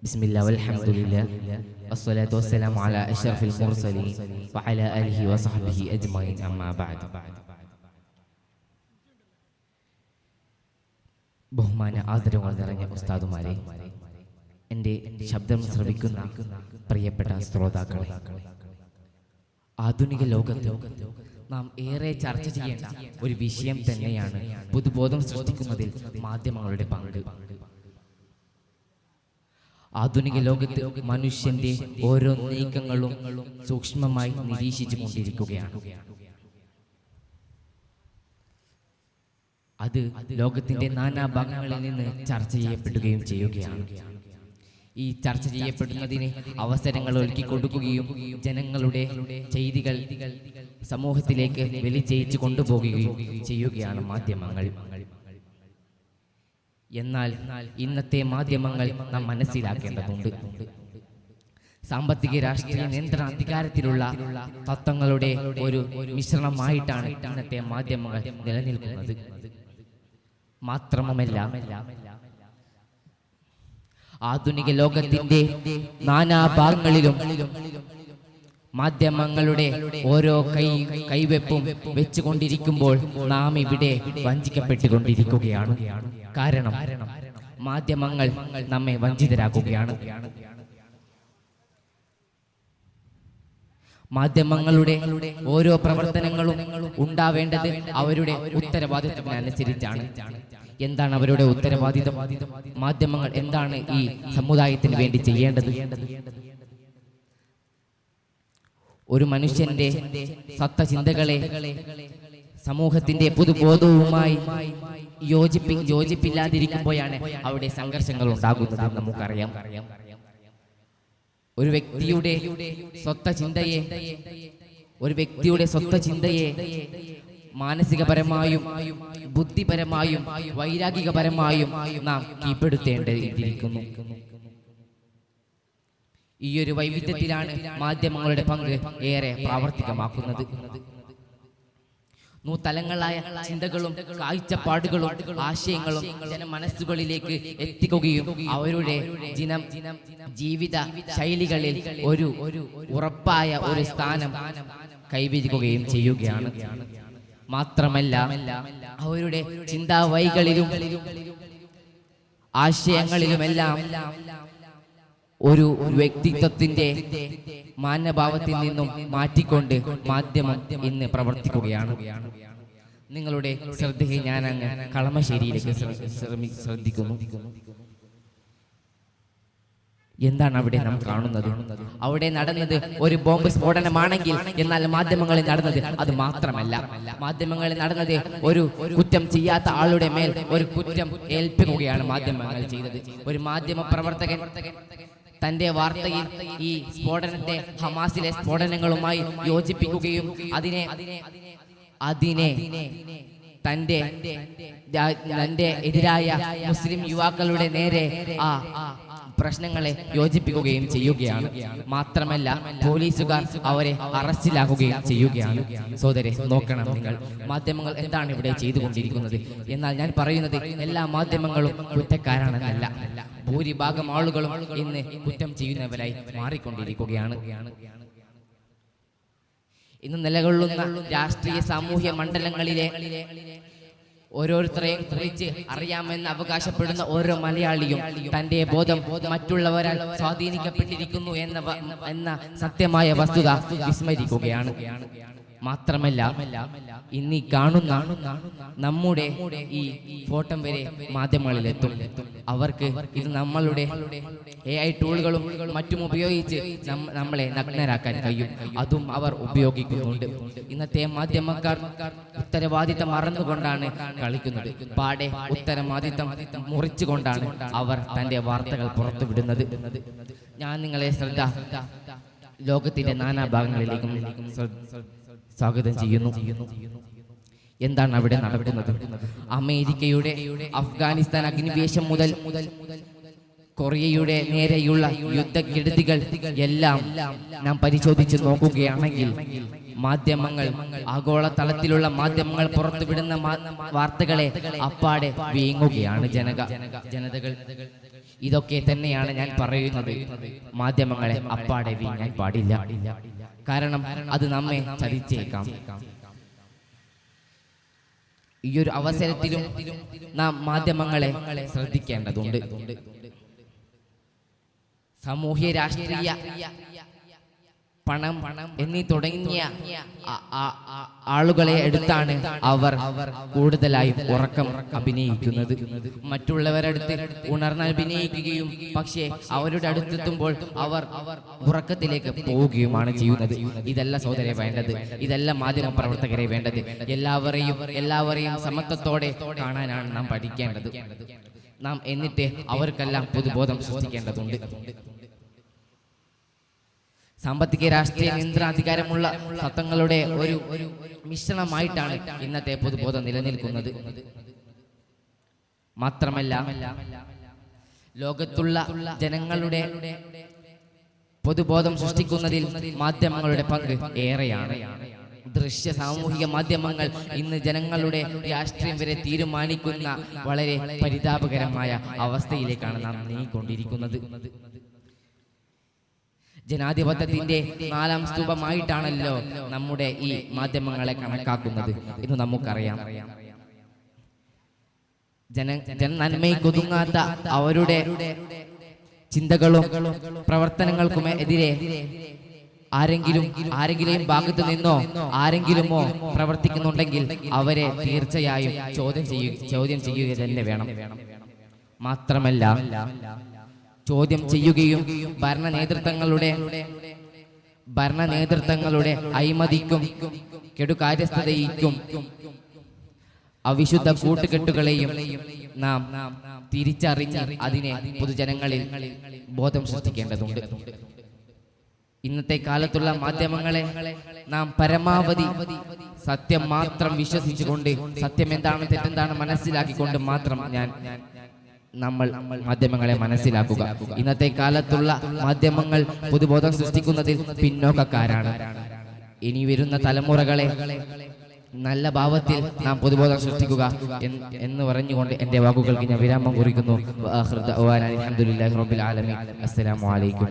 ബിസ്മില്ലാ വൽഹംദുലില്ലാ വസ്സലാത്തു വസ്സലാമു അലാ അഷ്റഫിൽ മുർസലീൻ വഅലാ ആലിഹി വസഹ്ബിഹി അജ്മഈൻ അമ്മാ ബഅദ്. ബഹുമാന ആദരവുകൾ നിറഞ്ഞ ഉസ്താദുമാരെ, എൻ്റെ ശബ്ദം ശ്രവിക്കുന്ന പ്രിയപ്പെട്ട ശ്രോതാക്കളെ, ആധുനിക ലോകത്ത് നാം ഏറെ ചർച്ച ചെയ്യേണ്ട ഒരു വിഷയം തന്നെയാണ് പൊതുബോധം സൃഷ്ടിക്കുന്നതിൽ മാധ്യമങ്ങളുടെ പങ്ക്. ആധുനിക ലോകത്ത് മനുഷ്യന്റെ ഓരോ നീക്കങ്ങളും സൂക്ഷ്മമായി നിരീക്ഷിച്ചു കൊണ്ടിരിക്കുകയാണ്. അത് ലോകത്തിന്റെ നാനാഭാഗങ്ങളിൽ നിന്ന് ചർച്ച ചെയ്യപ്പെടുകയും ചെയ്യുകയാണ്. ഈ ചർച്ച ചെയ്യപ്പെടുന്നതിന് അവസരങ്ങൾ ഒരുക്കി കൊടുക്കുകയും ജനങ്ങളുടെ ചെയ്തികൾ സമൂഹത്തിലേക്ക് വലിച്ചയിച്ചു കൊണ്ടുപോകുകയും ചെയ്യുകയാണ് മാധ്യമങ്ങൾ. എന്നാൽ ഇന്നത്തെ മാധ്യമങ്ങൾ നാം മനസ്സിലാക്കേണ്ടതുണ്ട്. സാമ്പത്തിക രാഷ്ട്രീയ നിയന്ത്രണ അധികാരത്തിലുള്ള തത്വങ്ങളുടെ ഒരു മിശ്രണമായിട്ടാണ് ഇന്നത്തെ മാധ്യമങ്ങൾ നിലനിൽക്കുന്നത്. മാത്രമല്ല, ആധുനിക ലോകത്തിന്റെ നാനാഭാഗങ്ങളിലും മാധ്യമങ്ങളുടെ ഓരോ കൈവെപ്പും വെച്ചുകൊണ്ടിരിക്കുമ്പോൾ നാം ഇവിടെ വഞ്ചിക്കപ്പെട്ടുകൊണ്ടിരിക്കുകയാണ്. കാരണം മാധ്യമങ്ങൾ നമ്മെ വഞ്ചിതരാക്കുകയാണ്. മാധ്യമങ്ങളുടെ ഓരോ പ്രവർത്തനങ്ങളും ഉണ്ടാവേണ്ടത് അവരുടെ ഉത്തരവാദിത്വത്തിനനുസരിച്ചാണ്. എന്താണ് അവരുടെ ഉത്തരവാദിത്വം? മാധ്യമങ്ങൾ എന്താണ് ഈ സമുദായത്തിന് വേണ്ടി ചെയ്യേണ്ടത്? ഒരു മനുഷ്യന്റെ സത്തചിന്തകളെ സമൂഹത്തിന്റെ പൊതുബോധവുമായി യോജിപ്പില്ലാതിരിക്കുമ്പോഴാണ് അവിടെ സംഘർഷങ്ങൾ ഉണ്ടാകുന്നത്. നമുക്കറിയാം, ഒരു വ്യക്തിയുടെ സ്വത്വചിന്തയെ മാനസികപരമായും ബുദ്ധിപരമായും വൈരാഗികപരമായും നാം കീഴ്പ്പെടുത്തേണ്ടിയിരിക്കുന്നു. ഈ ഒരു വൈവിധ്യത്തിലാണ് മാധ്യമങ്ങളുടെ പങ്ക് ഏറെ പ്രാവർത്തികമാക്കുന്നത്. നൂതലങ്ങളായ ചിന്തകളും കാഴ്ചപ്പാടുകളും ആശയങ്ങളും ജനമനസ്സുകളിലേക്ക് എത്തിക്കുകയും അവരുടെ ജീവിത ശൈലികളിൽ ഒരു ഉറപ്പായ ഒരു സ്ഥാനം കൈവരിക്കുകയും ചെയ്യുകയാണ്. മാത്രമല്ല, അവരുടെ ചിന്താവൈകളിലും ആശയങ്ങളിലുമെല്ലാം ഒരു വ്യക്തിത്വത്തിന്റെ മാന്യഭാവത്തിൽ നിന്നും മാറ്റിക്കൊണ്ട് മാധ്യമം ഇന്ന് പ്രവർത്തിക്കുകയാണ്. നിങ്ങളുടെ ശ്രദ്ധയെ ഞാൻ അങ്ങ് കളമശ്ശേരിയിലേക്ക് ശ്രദ്ധിക്കുന്നു. എന്താണ് അവിടെ നാം കാണുന്നത്? അവിടെ നടന്നത് ഒരു ബോംബ് സ്ഫോടനമാണെങ്കിൽ, എന്നാൽ മാധ്യമങ്ങളിൽ നടന്നത് അത് മാത്രമല്ല. മാധ്യമങ്ങളിൽ നടന്നത് ഒരു കുറ്റം ചെയ്യാത്ത ആളുടെ മേൽ ഒരു കുറ്റം ഏൽപ്പിക്കുകയാണ് മാധ്യമങ്ങൾ ചെയ്തത്. ഒരു മാധ്യമ പ്രവർത്തകൻ തന്റെ വാർത്തയിൽ ഈ സ്ഫോടനത്തെ ഹമാസിലെ സ്ഫോടനങ്ങളുമായി യോജിപ്പിക്കുകയും അതിനെ തന്റെ എതിരായ മുസ്ലിം യുവാക്കളുടെ നേരെ ആ പ്രശ്നങ്ങളെ യോജിപ്പിക്കുകയും ചെയ്യുകയാണ്. മാത്രമല്ല, പോലീസുകാർ അവരെ അറസ്റ്റിലാക്കുകയും ചെയ്യുകയാണ്. സോദരെ, നോക്കണം നിങ്ങൾ, മാധ്യമങ്ങൾ എന്താണ് ഇവിടെ ചെയ്തുകൊണ്ടിരിക്കുന്നത്. എന്നാൽ ഞാൻ പറയുന്നത് എല്ലാ മാധ്യമങ്ങളും കുറ്റക്കാരാണെന്നല്ല. ഭൂരിഭാഗം ആളുകളും ഇന്ന് കുറ്റം ചെയ്യുന്നവരായി മാറിക്കൊണ്ടിരിക്കുകയാണ്. ഇന്ന് നിലകൊള്ളുന്ന രാഷ്ട്രീയ സാമൂഹ്യ മണ്ഡലങ്ങളിലെ ഓരോരുത്തരെയും കുറിച്ച് അറിയാമെന്ന് അവകാശപ്പെടുന്ന ഓരോ മലയാളിയും തന്റെ ബോധം മറ്റുള്ളവരാൽ സ്വാധീനിക്കപ്പെട്ടിരിക്കുന്നു എന്ന സത്യമായ വസ്തുത വിസ്മരിക്കുകയാണ്. മാത്രമല്ല, ഇന്നീ കാണുന്ന നമ്മുടെ ഈ ഫോട്ടോ വരെ മാധ്യമങ്ങളിലെത്തും. അവർക്ക് ഇത് നമ്മളുടെ AI ടൂളുകളും മറ്റും ഉപയോഗിച്ച് നമ്മളെ നഗ്നരാക്കാൻ കഴിയും. അതും അവർ ഉപയോഗിക്കുന്നുണ്ട്. ഇന്നത്തെ മാധ്യമക്കാർ ഉത്തരവാദിത്തം മറന്നുകൊണ്ടാണ് കളിക്കുന്നത്. പാടെ ഉത്തരവാദിത്തം മുറിച്ചുകൊണ്ടാണ് അവർ തന്റെ വാർത്തകൾ പുറത്തുവിടുന്നത്. ഞാൻ നിങ്ങളെ ലോകത്തിന്റെ നാനാഭാഗങ്ങളിലേക്കും സ്വാഗതം ചെയ്യുന്നു. എന്താണ് അവിടെ നടക്കുന്നത്? അമേരിക്കയുടെ അഫ്ഗാനിസ്ഥാൻ അഗ്നിവേശം മുതൽ കൊറിയയുടെ നേരെയുള്ള യുദ്ധക്കെടുതികൾ എല്ലാം നാം പരിശോധിച്ച് നോക്കുകയാണെങ്കിൽ മാധ്യമങ്ങൾ, ആഗോളതലത്തിലുള്ള മാധ്യമങ്ങൾ പുറത്തുവിടുന്ന വാർത്തകളെ അപ്പാടെ വീങ്ങുകയാണ് ജനതകൾ. ഇതൊക്കെ തന്നെയാണ് ഞാൻ പറയുന്നത്. മാധ്യമങ്ങളെ അപ്പാടെ വീഴാൻ പാടില്ല. കാരണം അത് നമ്മെ ചതിച്ചേക്കാം. ഈ ഒരു അവസരത്തിലും നാം മാധ്യമങ്ങളെ ശ്രദ്ധിക്കേണ്ടതുണ്ട്. സാമൂഹ്യ രാഷ്ട്രീയ പണം എന്നീ തുടങ്ങിയ ആളുകളെ എടുത്താണ് അവർ കൂടുതലായും ഉറക്കം അഭിനയിക്കുന്നത്. മറ്റുള്ളവരടുത്ത് ഉണർന്ന് അഭിനയിക്കുകയും പക്ഷേ അവരുടെ അടുത്തെത്തുമ്പോൾ അവർ ഉറക്കത്തിലേക്ക് പോവുകയുമാണ് ചെയ്യുന്നത്. ഇതല്ല സഹോദരരെ വേണ്ടത്, ഇതല്ല മാധ്യമ പ്രവർത്തകരെ വേണ്ടത്. എല്ലാവരെയും സമത്വത്തോടെ കാണാനാണ് നാം പഠിക്കേണ്ടത്. നാം എന്നിട്ട് അവർക്കെല്ലാം പൊതുബോധം സൃഷ്ടിക്കേണ്ടതുണ്ട്. സാമ്പത്തിക രാഷ്ട്രീയ നിയന്ത്രണാധികാരമുള്ള തത്വങ്ങളുടെ ഒരു മിശ്രണമായിട്ടാണ് ഇന്നത്തെ പൊതുബോധം നിലനിൽക്കുന്നത്. മാത്രമല്ല, ലോകത്തുള്ള ജനങ്ങളുടെ പൊതുബോധം സൃഷ്ടിക്കുന്നതിൽ മാധ്യമങ്ങളുടെ പങ്ക് ഏറെയാണ്. ദൃശ്യ സാമൂഹിക മാധ്യമങ്ങൾ ഇന്ന് ജനങ്ങളുടെ രാഷ്ട്രീയം വരെ തീരുമാനിക്കുന്ന വളരെ പരിതാപകരമായ അവസ്ഥയിലേക്കാണ് നാം നീങ്ങിക്കൊണ്ടിരിക്കുന്നത്. ജനാധിപത്യത്തിന്റെ 4ാം സ്തൂപമായിട്ടാണല്ലോ നമ്മുടെ ഈ മാധ്യമങ്ങളെ കണക്കാക്കുന്നത് എന്ന് നമുക്കറിയാം. ജനനന്മയ്ക്കൊതുങ്ങാത്ത അവരുടെ ചിന്തകളും പ്രവർത്തനങ്ങൾക്കും എതിരെ ആരെങ്കിലും ഭാഗത്തു നിന്നോ ആരെങ്കിലുമോ പ്രവർത്തിക്കുന്നുണ്ടെങ്കിൽ അവരെ തീർച്ചയായും ചോദ്യം ചെയ്യുക തന്നെ വേണം. മാത്രമല്ല, ചോദ്യം ചെയ്യുകയും ഭരണ നേതൃത്വങ്ങളുടെ അഴിമതിക്കും കെടുകാര്യസ്ഥതയ്ക്കും അവിശുദ്ധ കൂട്ടുകെട്ടുകളെയും നാം തിരിച്ചറിഞ്ഞ് അതിനെ പൊതുജനങ്ങളിൽ ബോധം സൃഷ്ടിക്കേണ്ടതുണ്ട്. ഇന്നത്തെ കാലത്തുള്ള മാധ്യമങ്ങളെ നാം പരമാവധി സത്യം മാത്രം വിശ്വസിച്ചുകൊണ്ട്, സത്യം എന്താണ് തെറ്റെന്താണ് മനസ്സിലാക്കിക്കൊണ്ട് മാത്രം നമ്മൾ മാധ്യമങ്ങളെ മനസ്സിലാക്കുക. ഇന്നത്തെ കാലത്തുള്ള മാധ്യമങ്ങൾ പൊതുബോധം സൃഷ്ടിക്കുന്നതിൽ പിന്നോക്കക്കാരാണ്. ഇനി വരുന്ന തലമുറകളെ നല്ല ഭാവത്തിൽ നാം പൊതുബോധം സൃഷ്ടിക്കുക എന്ന് പറഞ്ഞുകൊണ്ട് എന്റെ വാക്കുകൾക്ക് ഞാൻ വിരാമം കുറിക്കുന്നു. അൽഹംദുലില്ലാഹി റബ്ബിൽ ആലമീൻ. അസ്സലാമു അലൈക്കും.